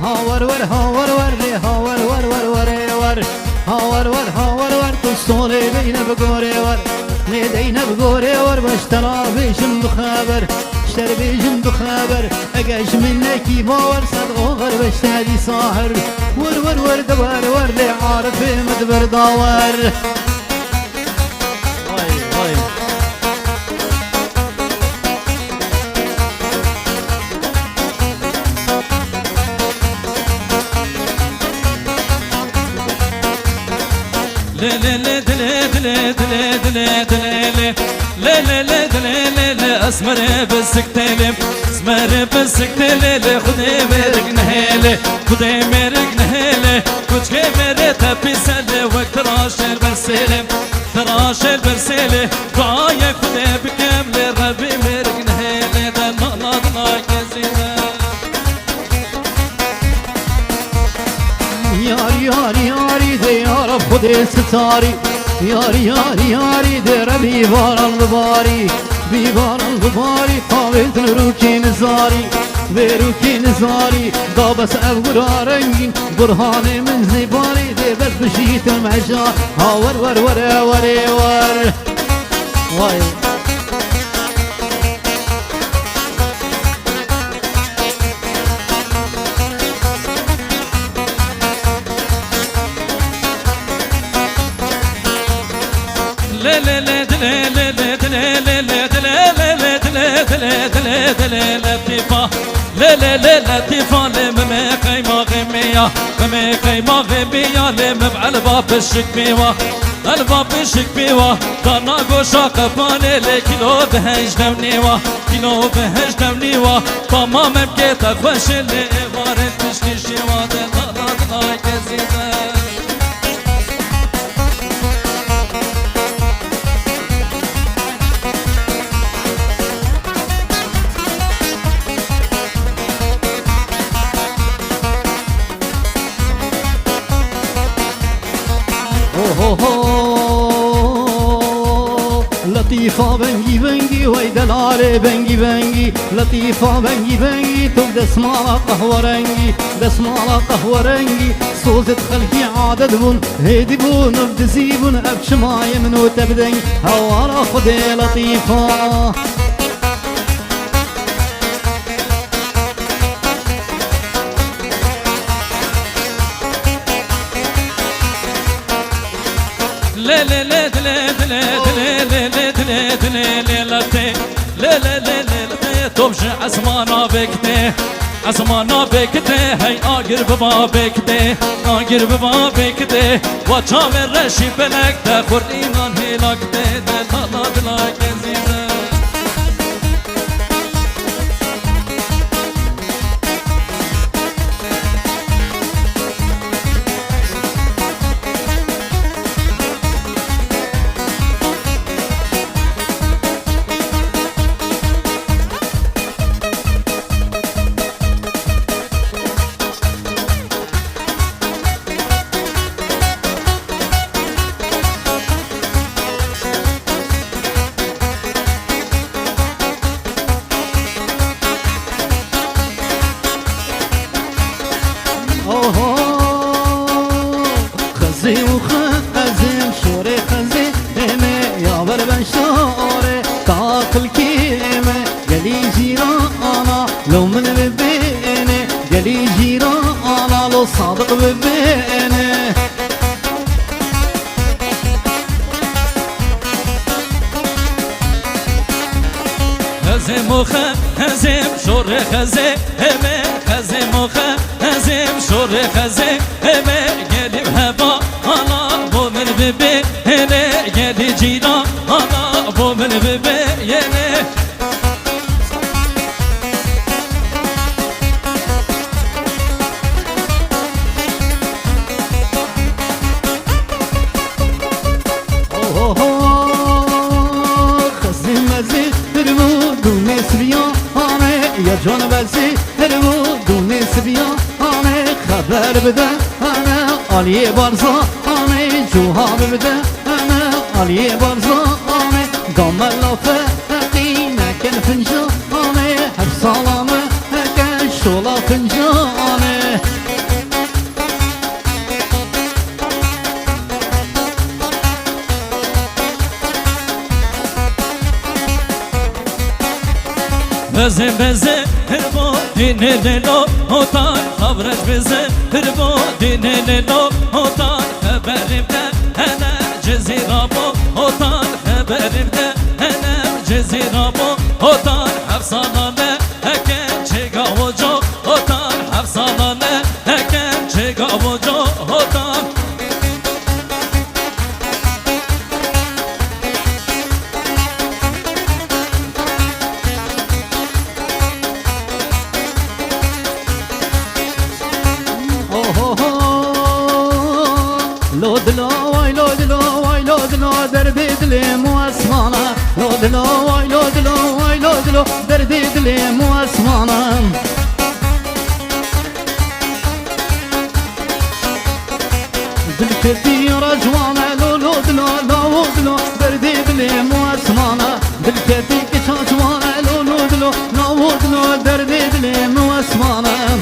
هاور ور هاور ور لي هاور ور ور ور ور هاور ور هاور ور تصولي بين بقوري ور ليدينا بقوري ور باشترى بيشم بخابر اشتري بيشم بخابر اقاش منك يبور صدق غر باشتادي صاهر ور ور ور دوار ور لي عارف مدبر داور لا لا لا دلا دلا دلا دلا دلا لا لا لا دلا لا اسمر بالسكتلم اسمر بالسكتلم خدي مرق نهله خدي مرق نهله كنت كاميرا تبسل وقت راشل برسلم تراشل برسله دعايا خدي بكامل ربي مرق نهله ده نقنا كزينه ياري ياري ياري دي يا رب خدي ستاري ياري ياري ياري دي ربي بار الباري بيبار الباري قابلت نروكي نزاري بيروكي نزاري ضابس أبقر رنجين برهاني من زباري دي بس بشيت المعجار هاور ور ور ور ور واي لا لا لا لا لا لا لا لا لطيفة لا لا لا لطيفة لما قيمة غمية لما قيمة غمية لما بعل باب الشكميوة الباب الشكميوة دانا قوشا قفاني لكيلو بهج نمنيوة كيلو بهج نمنيوة طمام بكيتا خوش اللي إغارت تشتشيوة دانا كزيزة لطيفة بنجي بنجي ويدلالي بنجي بنجي لطيفة بنجي بنجي تبدا اسمها قهوة رنجي دسمالة قهوة رنجي صوت خلقي عادد بون هيدي بون ابدزي بون ابشماي منو تبدن هوارا خدي لطيفة لا لا لا لا لا لا لا لا تبجع اسمانا بكته اسمانا بكته هي اقر بابا بكته اقر بابا بكته واتشام الرشي بلك تاخر ايمان هلاكته تطلع بلاك عزيزه خزي وخزم شوري خزي همي يا بربن شوري تعقل كيمة قلي جيرانا لو من ببيني قلي جيرانا لو صادق ببيني خزم وخزم شوري خزي همي خزم وخزم شوري خزي همي قلي بهبا انا بو من ببي هنا قلي جينا انا بو من ببي يني خزي مزي هرمو دوني سبيان يا جان بزي هرمو دوني سبيان خبر بده انا علي بارزا انا جوها بده انا علي بارزا انا قام اللافه قيمه كان فنجان انا هر سلام بزه بزه هربو دینه لیلو هوتان خبرش بزه هربو دینه لیلو هوتان خبریم ده هنم جزیرابو هوتان خبریم ده هنم جزیرابو هوتان حفصانانه هکن چگا و جو هوتان حفصانانه هکن چگا و جو هوتان لودلا واي لودلا واي لودلا درد دلي مو اسمانا لودلا واي لودلا واي لودلا درد دلي مو اسمانا دلكتي رجوانا لودلا لودلا درد دلي مو اسمانا دلكتي رجوانا لودلا لودلا درد دلي مو اسمانا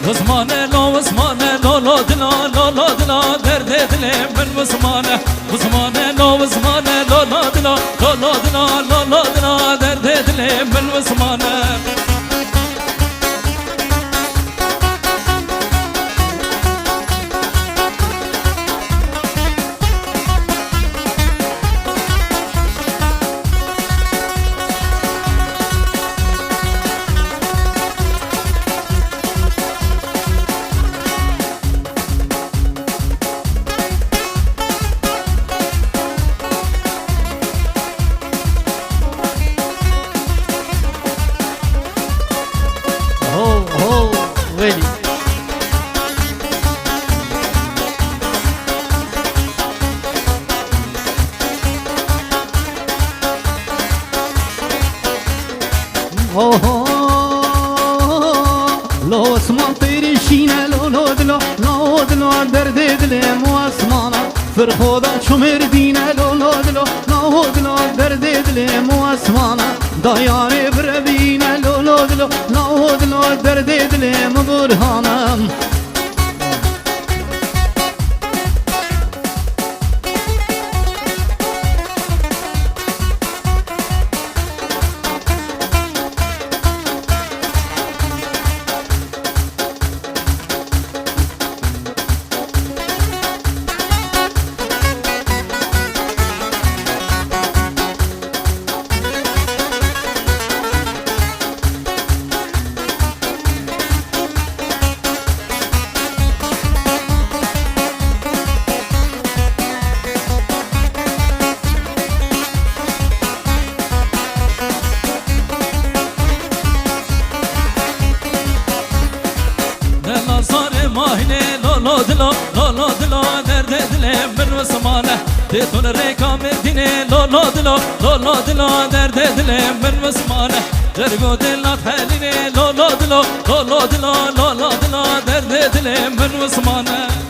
وزمانه لو وزمانه لو لو دلا لو لو دلا درد دلم من وزمانه وزمانه لو وزمانه لو لو دلا لو لو دلا لو لو دلا درد دلم من وزمانه ويلي لو اسمان طيري شينا لو لو دلو لو دلو درد دلي مو اسمانا فرخودا شمر دينا لو لو دلو لو دلو درد دلي مو اسمانا داياري بربينا لو لو دلو لو دلو درد دلي مو برهانا ماهنه لولو دلو لولو دلو درد دلم من وسمانه تون ريكام دينه لولو دلو لولو دلو درد دلم من وسمانه جرگو دلات حلينه لولو دلو لولو دلو لولو دلو درد دلم من وسمانه